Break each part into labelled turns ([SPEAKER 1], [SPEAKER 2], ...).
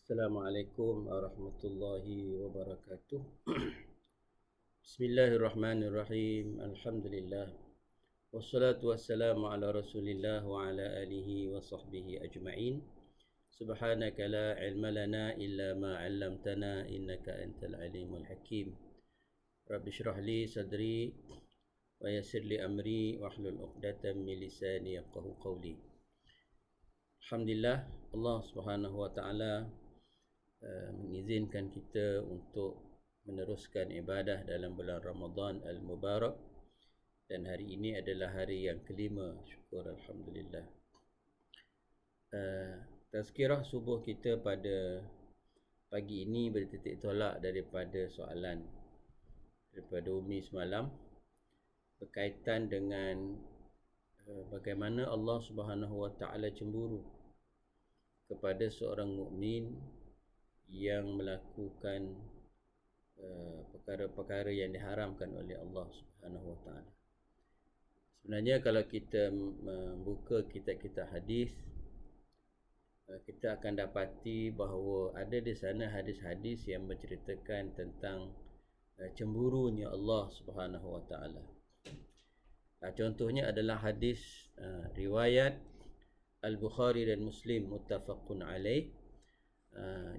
[SPEAKER 1] Assalamualaikum warahmatullahi wabarakatuh. Bismillahirrahmanirrahim. Alhamdulillah. Wassalatu wassalamu ala Rasulillah wa ala alihi wa sahbihi ajma'in. Subhanaka la ilma lana illa ma 'allamtana innaka antal alimul hakim. Rabbi shrah li sadri wa yassir li amri wahlul 'uqdatam min lisani yafqahu qawli. Alhamdulillah, Allah Subhanahu wa taala mengizinkan kita untuk meneruskan ibadah dalam bulan Ramadan Al-Mubarak, dan hari ini adalah hari yang kelima. Syukur Alhamdulillah. Tazkirah subuh kita pada pagi ini bertitik tolak daripada soalan daripada Umi semalam berkaitan dengan bagaimana Allah Subhanahu wa taala cemburu kepada seorang mukmin yang melakukan perkara-perkara yang diharamkan oleh Allah Subhanahu wa taala. Sebenarnya kalau kita membuka kitab-kitab hadis, kita akan dapati bahawa ada di sana hadis-hadis yang menceritakan tentang cemburunya Allah Subhanahu wa taala. Contohnya adalah hadis riwayat Al-Bukhari dan Muslim muttafaqun alaih,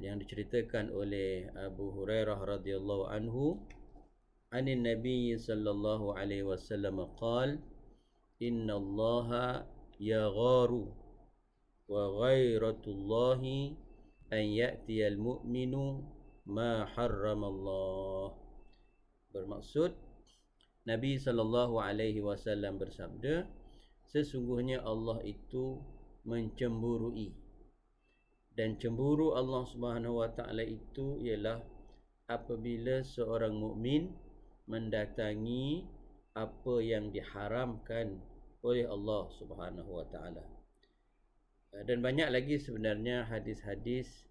[SPEAKER 1] yang diceritakan oleh Abu Hurairah radhiyallahu anhu, anin Nabi sallallahu alaihi wasallam qala inna Allaha yagharu wa ghairatullahi an ya'tiyal mu'minu ma harramallah. Bermaksud, Nabi sallallahu alaihi wasallam bersabda, sesungguhnya Allah itu mencemburui, dan cemburu Allah Subhanahu wa taala itu ialah apabila seorang mukmin mendatangi apa yang diharamkan oleh Allah Subhanahu wa taala. Dan banyak lagi sebenarnya hadis-hadis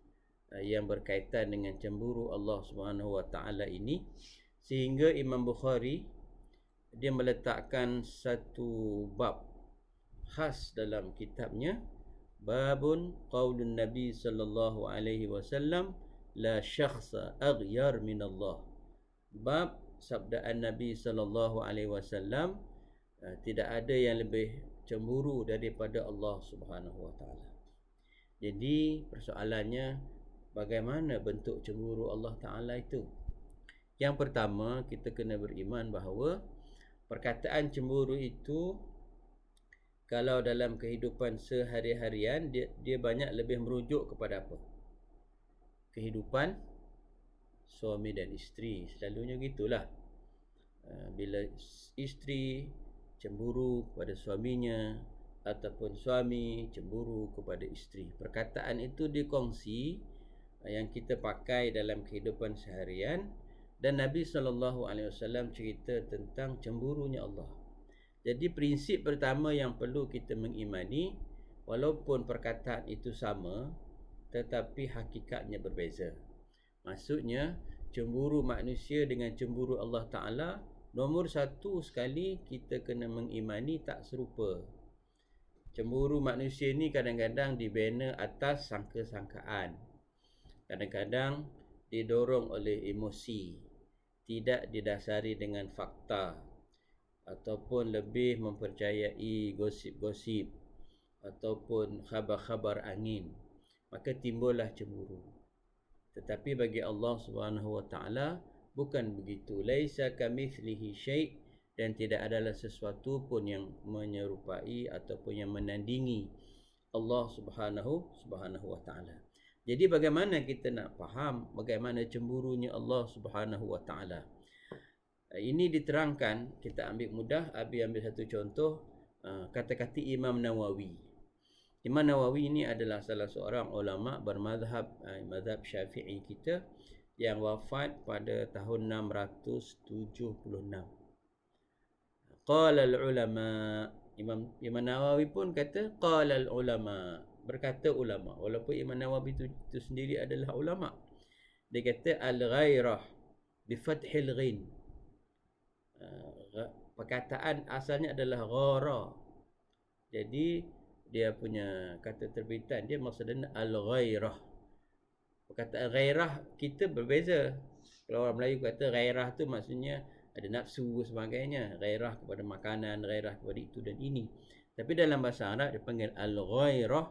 [SPEAKER 1] yang berkaitan dengan cemburu Allah Subhanahu wa taala ini, sehingga Imam Bukhari dia meletakkan satu bab khas dalam kitabnya, babun qaulun Nabi sallallahu alaihi wasallam la syakhsa aghyar min Allah. Bab sabdaan Nabi sallallahu alaihi wasallam, tidak ada yang lebih cemburu daripada Allah Subhanahu wa taala. Jadi persoalannya, bagaimana bentuk cemburu Allah taala itu? Yang pertama, kita kena beriman bahawa perkataan cemburu itu kalau dalam kehidupan sehari-harian, dia banyak lebih merujuk kepada apa? Kehidupan suami dan isteri. Selalunya gitulah. Bila isteri cemburu kepada suaminya, ataupun suami cemburu kepada isteri, perkataan itu dikongsi yang kita pakai dalam kehidupan seharian. Dan Nabi SAW cerita tentang cemburunya Allah. Jadi prinsip pertama yang perlu kita mengimani, walaupun perkataan itu sama, tetapi hakikatnya berbeza. Maksudnya, cemburu manusia dengan cemburu Allah Ta'ala, nombor satu sekali kita kena mengimani tak serupa. Cemburu manusia ni kadang-kadang dibina atas sangka-sangkaan. Kadang-kadang didorong oleh emosi, tidak didasari dengan fakta, ataupun lebih mempercayai gosip-gosip ataupun khabar-khabar angin, maka timbullah cemburu. Tetapi bagi Allah Subhanahu wa taala bukan begitu. Laisa kamitslihi syai', dan tidak adalah sesuatu pun yang menyerupai ataupun yang menandingi Allah Subhanahu wa taala. Jadi bagaimana kita nak faham bagaimana cemburunya Allah Subhanahu wa taala? Ini diterangkan, kita ambil mudah, ambil satu contoh, kata-kata Imam Nawawi. Imam Nawawi ini adalah salah seorang ulama bermazhab mazhab Syafi'i kita, yang wafat pada tahun 676. Qala al-ulama, Imam Nawawi pun kata qala al-ulama, berkata ulama, walaupun Imam Nawawi itu sendiri adalah ulama. Dia kata al-ghairah bi fathil ghin. Perkataan asalnya adalah ghara. Jadi dia punya kata terbitan dia maksudnya al-ghairah. Perkataan ghairah kita berbeza. Kalau orang Melayu kata ghairah tu maksudnya ada nafsu sebagainya, ghairah kepada makanan, ghairah kepada itu dan ini. Tapi dalam bahasa Arab dipanggil al-ghairah,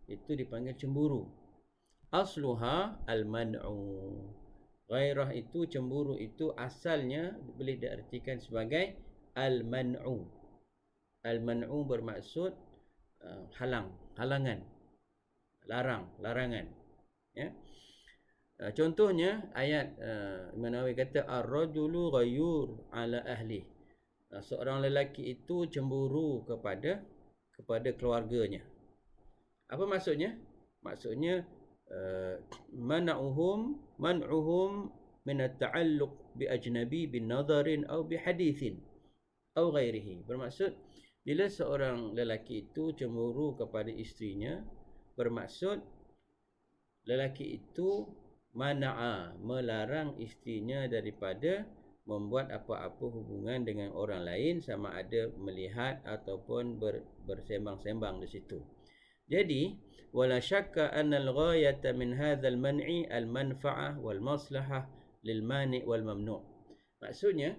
[SPEAKER 1] itu dipanggil cemburu. Asluha al-man'u. Ghairah itu, cemburu itu asalnya boleh diartikan sebagai al-man'u. Al-man'u bermaksud halangan, larangan. Ya. Contohnya ayat Imam Nawawi kata ar-rajulu ghayur ala ahli. Seorang lelaki itu cemburu kepada keluarganya. Apa maksudnya? Maksudnya man'uhum min at-ta'alluq bi ajnabi bin nadarin aw bi hadithin aw ghairihi. Bermaksud bila seorang lelaki itu cemburu kepada isterinya, bermaksud lelaki itu melarang isterinya daripada membuat apa-apa hubungan dengan orang lain, sama ada melihat ataupun bersembang-sembang di situ. Jadi wala syakka anna al-ghayata min hadzal man'i al-manfa'ah wal maslahah lil mani' wal mamnu'. Maksudnya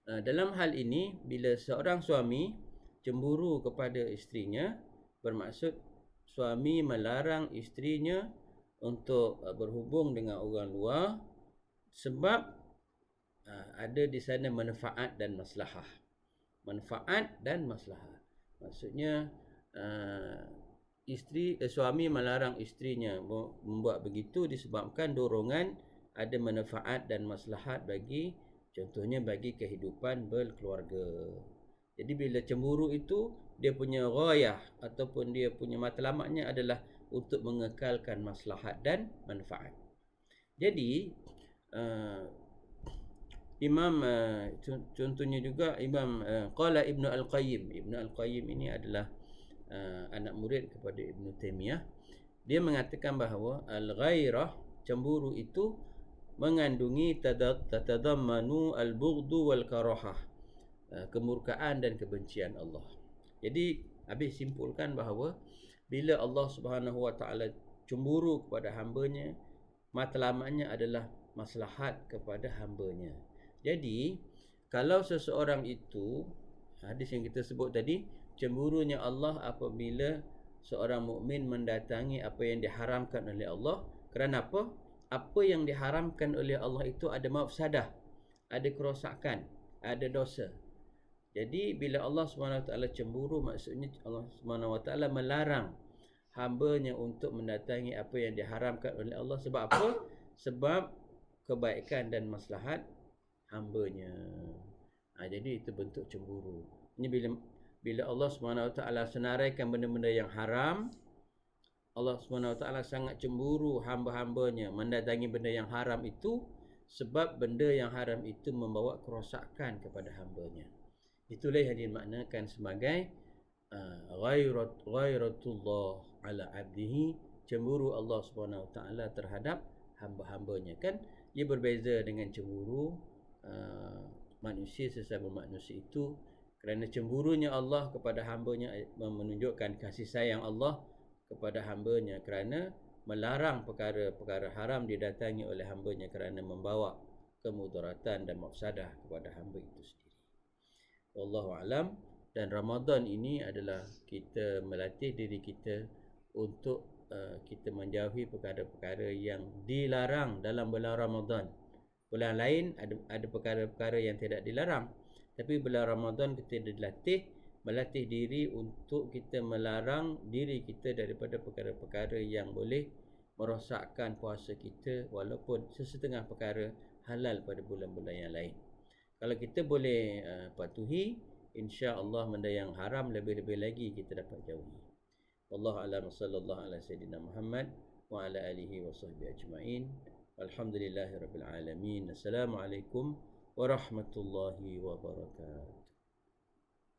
[SPEAKER 1] dalam hal ini bila seorang suami cemburu kepada isterinya, bermaksud suami melarang isterinya untuk berhubung dengan orang luar sebab ada di sana manfaat dan maslahah. Manfaat dan maslahah. Maksudnya suami melarang isterinya membuat begitu disebabkan dorongan ada manfaat dan maslahat bagi, contohnya bagi kehidupan berkeluarga. Jadi bila cemburu itu dia punya ghayah ataupun dia punya matlamatnya adalah untuk mengekalkan maslahat dan manfaat. Jadi Imam contohnya juga Imam qala Ibnu Al-Qayyim. Ibnu Al-Qayyim ini adalah anak murid kepada Ibnu Taimiyah. Dia mengatakan bahawa al-ghairah, cemburu itu mengandungi tatadammanu al-bughdu wal karahah, kemurkaan dan kebencian Allah. Jadi habis simpulkan bahawa bila Allah Subhanahu Wa Taala cemburu kepada hamba-Nya, matlamatnya adalah maslahat kepada hamba-Nya. Jadi kalau seseorang itu, hadis yang kita sebut tadi, cemburunya Allah apabila seorang mukmin mendatangi apa yang diharamkan oleh Allah. Kerana apa? Apa yang diharamkan oleh Allah itu ada mafsadah, ada kerosakan, ada dosa. Jadi bila Allah SWT cemburu, maksudnya Allah SWT melarang hamba-Nya untuk mendatangi apa yang diharamkan oleh Allah. Sebab apa? Sebab kebaikan dan maslahat hamba-Nya. Jadi itu bentuk cemburu. Ini bila Allah SWT senaraikan benda-benda yang haram, Allah SWT sangat cemburu hamba-hambanya mendatangi benda yang haram itu, sebab benda yang haram itu membawa kerosakan kepada hambanya. Itulah yang dimaknakan sebagai ghairatullah ala abdihi, cemburu Allah SWT terhadap hamba-hambanya. Kan ia berbeza dengan cemburu manusia sesama manusia itu, kerana cemburunya Allah kepada hambanya menunjukkan kasih sayang Allah kepada hambanya, kerana melarang perkara-perkara haram didatangi oleh hambanya kerana membawa kemudaratan dan mafsadah kepada hamba itu sendiri. Wallahu alam. Dan Ramadan ini adalah kita melatih diri kita untuk kita menjauhi perkara-perkara yang dilarang dalam bulan Ramadan. Bulan lain ada perkara-perkara yang tidak dilarang, tapi bulan Ramadan kita melatih diri untuk kita melarang diri kita daripada perkara-perkara yang boleh merosakkan puasa kita, walaupun sesetengah perkara halal pada bulan-bulan yang lain. Kalau kita boleh patuhi, insya-Allah benda yang haram lebih-lebih lagi kita dapat jauhi. Wallahu a'lam, sallallahu ala sayyidina Muhammad wa ala alihi wa sahbihi ajma'in. Alhamdulillahirabbil alamin. Assalamualaikum warahmatullahi wabarakatuh.